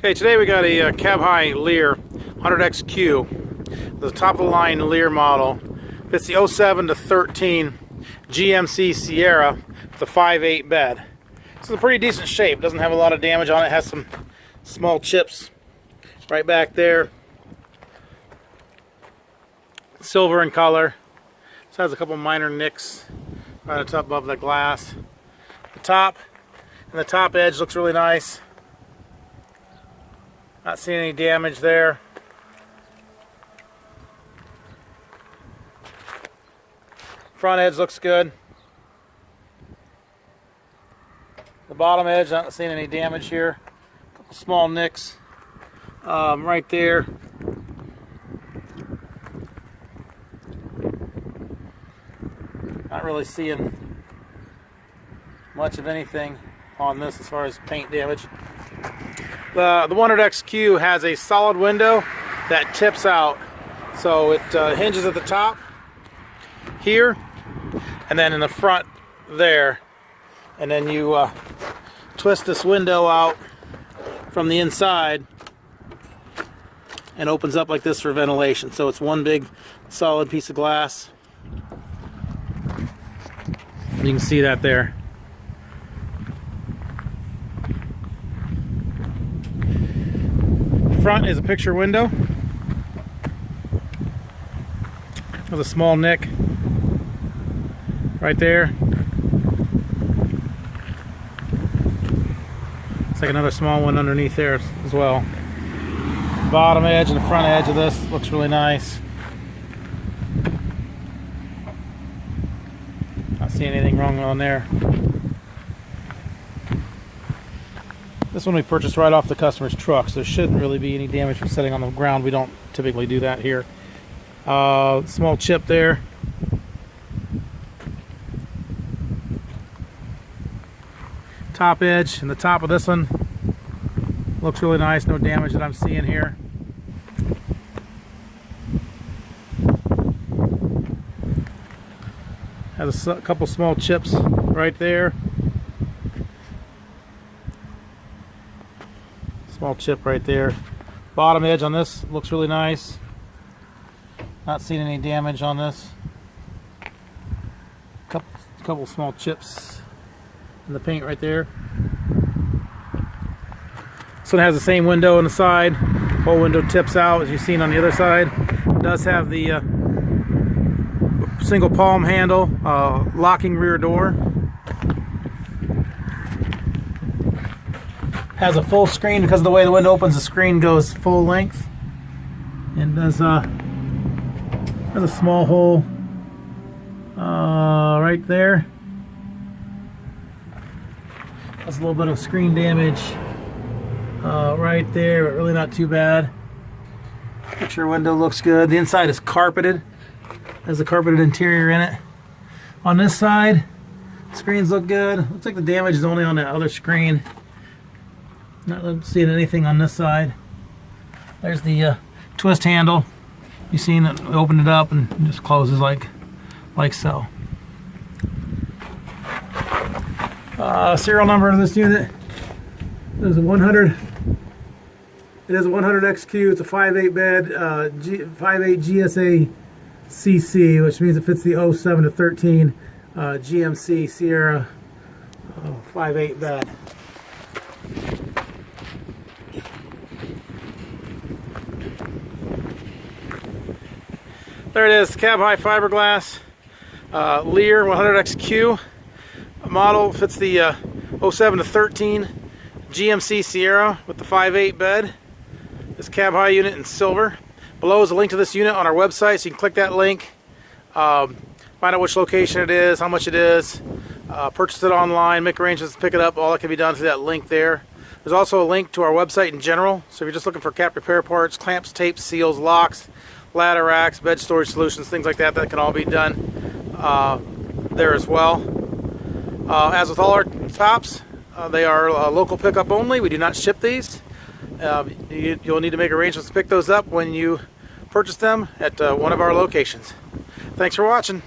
Okay, today we got a cab high Leer 100XQ, the top of the line Leer model. It's the 07 to 13 GMC Sierra with a 5.8 bed. It's in pretty decent shape. Doesn't have a lot of damage on it. It has some small chips right back there. Silver in color. This has a couple minor nicks right on top above the glass. The top and the top edge looks really nice. Not seeing any damage there. Front edge looks good. The bottom edge, not seeing any damage here. A couple small nicks right there. Not really seeing much of anything on this as far as paint damage. The 100XQ has a solid window that tips out, so it hinges at the top here and then in the front there, and then you twist this window out from the inside and opens up like this for ventilation. So it's one big solid piece of glass. You can see that there. Front is a picture window with a small nick right there. It's like another small one underneath there as well. Bottom edge and the front edge of this looks really nice. Not seeing anything wrong on there. This one we purchased right off the customer's truck, so there shouldn't really be any damage from sitting on the ground. We don't typically do that here. Small chip there. Top edge and the top of this one looks really nice. No damage that I'm seeing here. Has a couple small chips right there. Small chip right there. Bottom edge on this looks really nice. Not seeing any damage on this. Couple small chips in the paint right there. This one has the same window on the side. Whole window tips out as you've seen on the other side. It does have the single palm handle, locking rear door. Has a full screen because of the way the window opens. The screen goes full length, and does has a small hole right there. Has a little bit of screen damage right there, but really not too bad. Picture window looks good. The inside is carpeted. Has a carpeted interior in it. On this side, screens look good. Looks like the damage is only on that other screen. Not seeing anything on this side. There's the twist handle. You seen it? Open it up and it just closes like so. Serial number of this unit is a 100. It is a 100XQ. It's a 5.8 bed, 5.8 GSA CC, which means it fits the 07 to 13 GMC Sierra 5.8 bed. There it is, cab high fiberglass Leer 100XQ model. Fits the 07 to 13 GMC Sierra with the 5.8 bed. This cab high unit in silver. Below is a link to this unit on our website, so you can click that link, find out which location it is, how much it is, purchase it online, make arrangements to pick it up. All that can be done through that link there. There's also a link to our website in general, so if you're just looking for cap repair parts, clamps, tapes, seals, locks, ladder racks, bed storage solutions, things like that, that can all be done there as well. As with all our tops, they are local pickup only. We do not ship these. You'll need to make arrangements to pick those up when you purchase them at one of our locations. Thanks for watching.